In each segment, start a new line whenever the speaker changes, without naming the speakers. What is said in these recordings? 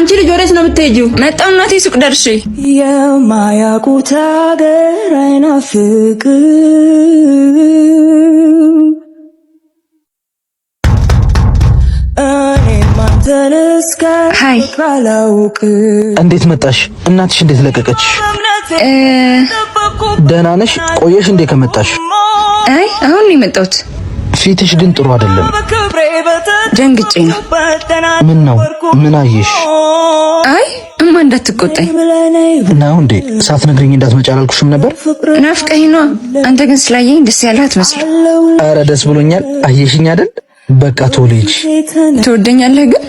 አንቺ ልጅ ወዴት ነው የምትሄጂው? መጣሁ እናቴ ሱቅ ደርሼ። የማያውቁት ሀገር አይናፍቅም ሃይ
እንዴት መጣሽ? እናትሽ እንዴት ለቀቀች? ደህና ነሽ? ቆየሽ እንዴ ከመጣሽ?
አይ አሁን ነው የመጣሁት።
ፊትሽ ግን ጥሩ አይደለም።
ደንግጬ ነው።
ምን ነው? ምን አየሽ?
አይ እማ እንዳትቆጣኝ
ነው እንዴ? ሳትነግሪኝ እንዳትመጪ አላልኩሽም ነበር?
ናፍቀኝ ነው። አንተ ግን ስላየኝ ደስ ያለህ አትመስልም።
አረ ደስ ብሎኛል። አየሽኝ አይደል? በቃ ተወልጅ።
ትወደኛለህ ግን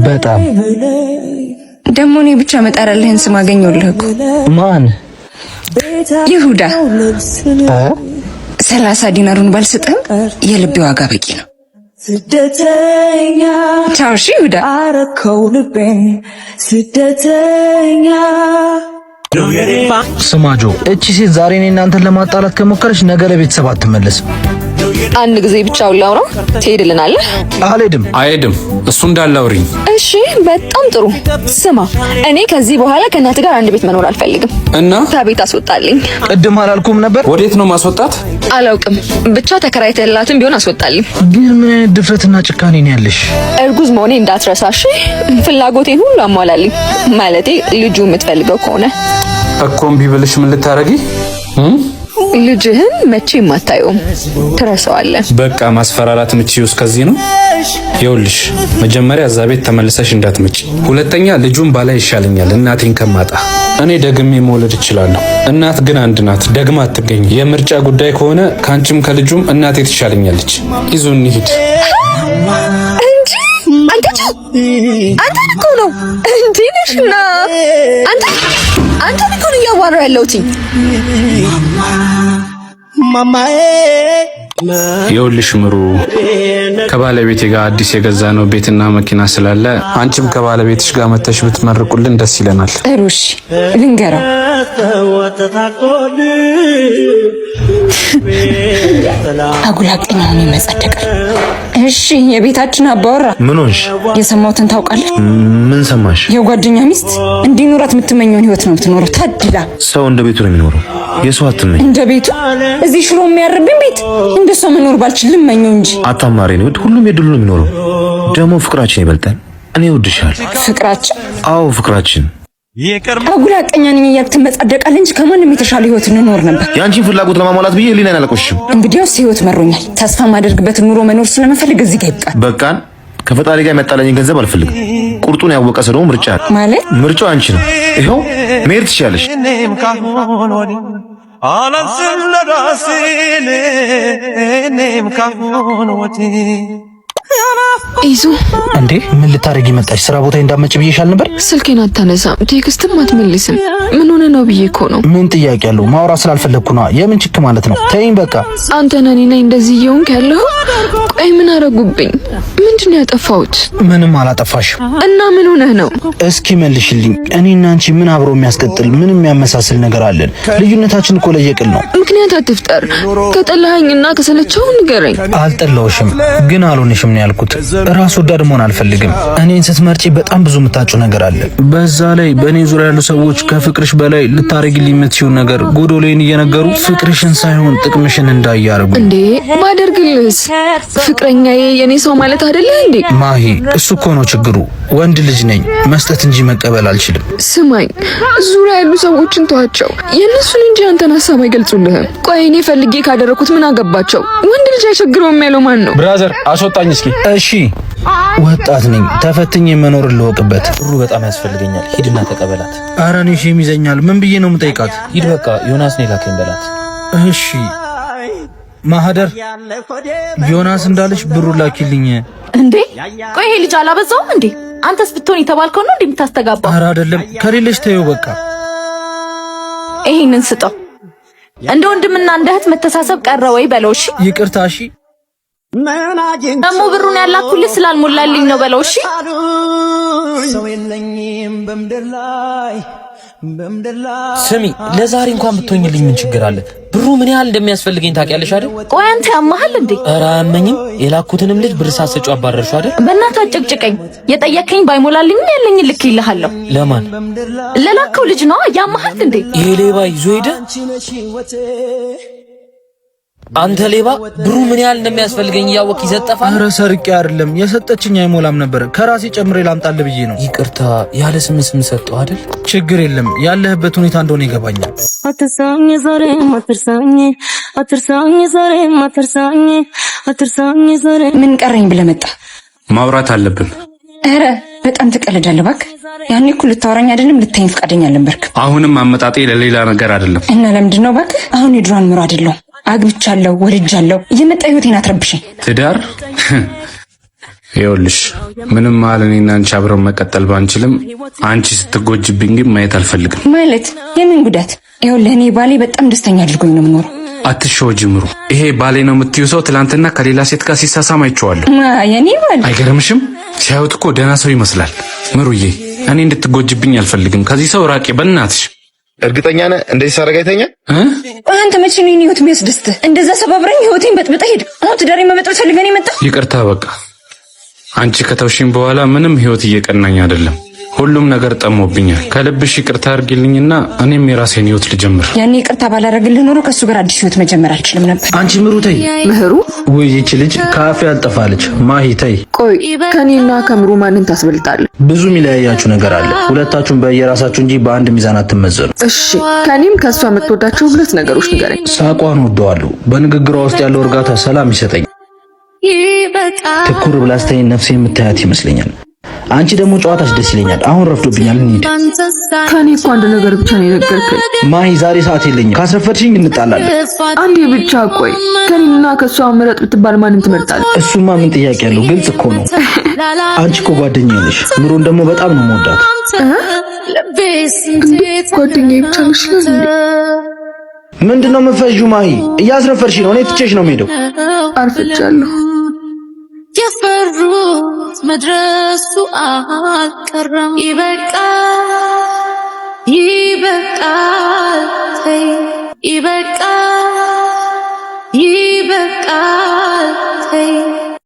በጣም
ደግሞ እኔ ብቻ መጣራለህን ስም አገኘሁልህ እኮ።
ማን?
ይሁዳ። 30 ዲናሩን ባልሰጠህም የልቤ ዋጋ በቂ ነው። ስደተኛ ቻው። እሺ ይሁዳ። አረከው ልቤን ስደተኛ።
ስማጆ፣ እቺ ሴት ዛሬ እኔ እናንተን ለማጣላት ከሞከረች ነገ ለቤተሰብ አትመለስም።
አንድ ጊዜ ብቻውን ላውራ። ትሄድልናለህ?
አይሄድም። እሱ እንዳላውሪኝ።
እሺ በጣም ጥሩ። ስማ፣ እኔ ከዚህ በኋላ ከእናትህ ጋር አንድ ቤት መኖር አልፈልግም
እና
ከቤት አስወጣልኝ።
ቅድም አላልኩም ነበር?
ወዴት ነው ማስወጣት?
አላውቅም፣ ብቻ ተከራይተላትም ቢሆን አስወጣልኝ።
ግን ምን አይነት ድፍረትና ጭካኔ ነው ያለሽ?
እርጉዝ መሆኔ እንዳትረሳሽ። ፍላጎቴን ሁሉ አሟላልኝ። ማለቴ ልጁ የምትፈልገው ከሆነ
እኮ እምቢ ብልሽ ምን ልታረጊ?
ልጅህን መቼም አታየውም፣ ትረሳዋለህ።
በቃ ማስፈራራት ምቺው እስከዚህ ነው። ይኸውልሽ መጀመሪያ እዛ ቤት ተመልሰሽ እንዳትመጪ። ሁለተኛ ልጁን ባላይ ይሻለኛል እናቴን ከማጣ። እኔ ደግሜ መውለድ እችላለሁ። እናት ግን አንድ ናት፣ ደግማ አትገኝ። የምርጫ ጉዳይ ከሆነ ካንቺም ከልጁም እናቴ ትሻለኛለች። ይዙን እንሂድ።
አንተ እኮ ነው እንዴ? ነሽና አንተ እኮ ነው ያዋራው ያለውት።
ማማዬ ይኸውልሽ ምሩ፣ ከባለቤቴ ጋር አዲስ የገዛ ነው ቤትና መኪና ስላለ አንቺም ከባለቤትሽ ጋር መተሽ ብትመርቁልን ደስ ይለናል።
እሩሽ ልንገረው። አጉላቀኛ ነው የሚመጻደቀው። እሺ የቤታችን አባወራ
ምን ሆንሽ?
የሰማሁትን ታውቃለህ?
ምን ሰማሽ?
የጓደኛ ሚስት እንዲኖራት የምትመኘውን ህይወት ነው የምትኖረው። ታድላ።
ሰው እንደ ቤቱ ነው የሚኖረው። የሰው አትመኝ።
እንደ ቤቱ እዚህ ሽሮ የሚያርብኝ ቤት እንደሷ መኖር ባልችል ልመኘው እንጂ።
አታማሪ ነው። ሁሉም የድሉ ነው የሚኖረው። ደግሞ ፍቅራችን ይበልጣል። እኔ እወድሻለሁ።
ፍቅራችን?
አዎ ፍቅራችን።
አጉላቀኛ ነኝ እያልክ ትመጻደቃለህ እንጂ ከማንም የተሻለ ህይወት እንኖር ነበር።
ያንቺን ፍላጎት ለማሟላት ብዬ ህሊናን አላቆሽሽም።
እንግዲያውስ ህይወት መሮኛል። ተስፋ ማደርግበት ኑሮ መኖር ስለምፈልግ እዚህ ጋር ይብቃል።
በቃን። ከፈጣሪ ጋር የመጣለኝን ገንዘብ አልፈልግም። ቁርጡን ያወቀ ሰው ምርጫ
ማለት
ምርጫው አንቺ ነው። ይኸው መሄድ ትችያለሽ።
ይዙ
እንዴ ምን ልታረጊ መጣሽ? ስራ ቦታ እንዳመጭ ብዬሻል ነበር።
ስልኬን አታነሳም፣ ቴክስትም አትመልስም። ምን ሆነ ነው ብዬ እኮ ነው።
ምን ጥያቄ አለው? ማውራት ስላልፈለግኩ ነው። የምን ችክ ማለት ነው? ተይኝ በቃ።
አንተ ነኝ እንደዚህ እየሆንክ ያለው። ቆይ ምን አረጉብኝ? ምንድን ነው ያጠፋሁት?
ምንም አላጠፋሽም።
እና ምን ሆነህ ነው?
እስኪ መልሽልኝ። እኔና አንቺ ምን አብሮ የሚያስቀጥል ምን የሚያመሳስል ነገር አለን? ልዩነታችን እኮ ለየቅል ነው።
ምክንያት አትፍጠር። ከጠላኸኝና ከሰለቸው ንገረኝ።
አልጠላሁሽም፣ ግን አልሆንሽም ነው ያልኩት። ራስ ወዳድ መሆን አልፈልግም። እኔን ስትመርጪ በጣም ብዙ የምታጭው ነገር አለ። በዛ ላይ በእኔ ዙሪያ ያሉ ሰዎች ከፍቅርሽ በላይ ልታረጊልኝ የምትችይው ነገር ጎዶሎዬን እየነገሩ ፍቅርሽን ሳይሆን ጥቅምሽን እንዳያረጉ።
እንዴ ባደርግልህስ? ፍቅረኛዬ የኔ ሰው ማለት አይደለ እንዴ?
ማሂ እሱ እኮ ነው ችግሩ። ወንድ ልጅ ነኝ፣ መስጠት እንጂ መቀበል አልችልም።
ስማኝ፣ ዙሪያ ያሉ ሰዎችን ተዋቸው። የእነሱን እንጂ አንተን ሀሳብ አይገልጹልህም። ቆይ እኔ ፈልጌ ካደረኩት ምን አገባቸው? ወንድ ልጅ አይቸግረውም ያለው ማን ነው?
ብራዘር አስወጣኝ እስኪ።
እሺ ወጣት ነኝ፣ ተፈትኜ መኖር ልወቅበት። ብሩ በጣም ያስፈልገኛል። ሂድና ተቀበላት። ኧረ እኔ ሺም ይዘኛል። ምን ብዬ ነው የምጠይቃት? ሂድ በቃ ዮናስ ነው ላከኝ በላት። እሺ ማህደር ዮናስ እንዳለሽ ብሩ ላኪልኝ።
እንዴ ቆይ ይሄ ልጅ አላበዛውም እንዴ? አንተስ ብትሆን የተባልከው ነው እንዴ የምታስተጋባው?
ኧረ አይደለም፣ ከሌለሽ ተይው በቃ።
ይሄንን ስጠው። እንደ ወንድምና እንደ እህት መተሳሰብ ቀረ ወይ በለው። እሺ
ይቅርታ። እሺ
ደግሞ ብሩን ያላኩልህ ስላልሞላልኝ ነው በለው። እሺ
ሰው የለኝም በምድር ላይ
ስሚ ለዛሬ እንኳን ብትሆኝልኝ ምን ችግር አለ? ብሩ ምን ያህል እንደሚያስፈልገኝ ታውቂያለሽ አይደል?
ቆይ አንተ ያማሃል እንዴ?
ኧረ አያመኝም። የላኩትንም ልጅ ብር ሳትሰጪው አባረርሽው አይደል?
በእናትህ አጨቅጭቀኝ። የጠየከኝ ባይሞላልኝ ያለኝ ልክ ይልሃለሁ።
ለማን?
ለላከው ልጅ ነው። ያማሃል እንዴ?
ይሄ ሌባ ይዞ ሄደ። አንተ ሌባ ብሩ ምን ያህል እንደሚያስፈልገኝ እያወቅ ይዘጠፋል።
ኧረ ሰርቄ አይደለም የሰጠችኝ አይሞላም ነበር። ከራሴ ጨምሬ ላምጣልህ ብዬ ነው።
ይቅርታ ያለ ስም ሰጠው አይደል?
ችግር የለም ያለህበት ሁኔታ እንደሆነ ይገባኛል።
አትርሳኝ ዛሬ
ምን ቀረኝ ብለህ መጣ?
ማውራት አለብን።
ኧረ በጣም ትቀልዳለህ እባክህ። ያኔ እኮ ልታወራኝ አይደለም ልታይኝ ፈቃደኛ አልነበርክም።
አሁንም አመጣጤ ለሌላ ነገር አይደለም።
እና ለምንድን ነው እባክህ? አሁን የድሮን ምሮ አይደለሁም። አግብቻለሁ፣ ወልጃለሁ። እየመጣ ህይወቴን አትረብሽኝ።
ትዳር ይኸውልሽ፣ ምንም ማለት እኔና አንቺ አብረን መቀጠል ባንችልም አንቺ ስትጎጅብኝ ግን ማየት አልፈልግም።
ማለት የምን ጉዳት? ይኸውልህ እኔ ባሌ በጣም ደስተኛ አድርጎኝ ነው የምኖረው።
አትሾጂ ምሩ። ይሄ ባሌ ነው የምትይው ሰው ትላንትና ከሌላ ሴት ጋር ሲሳሳም አይቼዋለሁ።
የኔ ባል
አይገርምሽም? ሲያዩት እኮ ደህና ሰው ይመስላል። ምሩዬ፣ እኔ እንድትጎጅብኝ አልፈልግም። ከዚህ ሰው ራቂ በእናትሽ።
እርግጠኛ ነህ እንደዚህ ሳረጋ ይተኛል?
አንተ መቼ ነው የኔ ህይወት የሚያስደስትህ? እንደዛ ሰባብረኝ ህይወቴን በጥብጠህ ሄድ። አሁን ትዳሬን መበጥበጥ ፈልገህ ነው የመጣው?
ይቅርታ በቃ አንቺ ከተውሽኝ በኋላ ምንም ህይወት እየቀናኝ አይደለም። ሁሉም ነገር ጠሞብኛል። ከልብሽ ይቅርታ አድርጊልኝና እኔም የራሴን ህይወት ልጀምር።
ያኔ ይቅርታ ባላረግልህ ኖሮ ከሱ ጋር አዲስ ህይወት መጀመር አልችልም ነበር።
አንቺ ምሩ ተይ።
ምህሩ
ወይ ይቺ ልጅ ካፌ አልጠፋለች። ማሂ ተይ።
ቆይ ከኔና ከምሩ ማንን ታስበልጣለህ?
ብዙ የሚለያያችሁ ነገር አለ። ሁለታችሁም በየራሳችሁ እንጂ በአንድ ሚዛን አትመዘኑ።
እሺ ከኔም ከሷ የምትወዳቸው ሁለት ነገሮች ንገረኝ።
ሳቋን ወደዋለሁ። በንግግሯ ውስጥ ያለው እርጋታ ሰላም ይሰጠኝ። ትኩር ብላ ስታይኝ ነፍሴ የምታያት ይመስለኛል። አንቺ ደግሞ ጨዋታሽ ደስ ይለኛል። አሁን ረፍዶብኛል፣ እንሂድ።
ከኔ እኮ አንድ ነገር ብቻ ነው የነገርከኝ።
ማሂ ዛሬ ሰዓት የለኝም። ካስረፈድሽኝ እንጣላለን።
አንዴ ብቻ ቆይ። ከኔና ከሷ ምረጥ ብትባል ማንን ትመርጣለህ?
እሱማ ምን ጥያቄ ያለው? ግልጽ እኮ ነው። አንቺ እኮ ጓደኛዬ ነሽ። ምሩን ደግሞ በጣም ነው የምወዳት።
ጓደኛዬ ብቻ ነሽ?
ምንድነው የምትፈጂው? ማሂ እያስረፈድሽ ነው። እኔ ትቼሽ ነው የምሄደው።
አርፍጃለሁ።
የፈሩት መድረሱ አልቀረም። ይበቃል፣ ይበቃል፣ ይበቃል።